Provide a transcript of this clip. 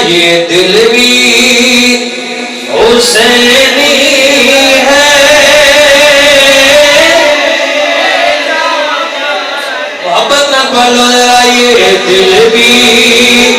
یہ دل بھی حسینی ہے، محبت نہ پڑھو ذرا، یہ دل بھی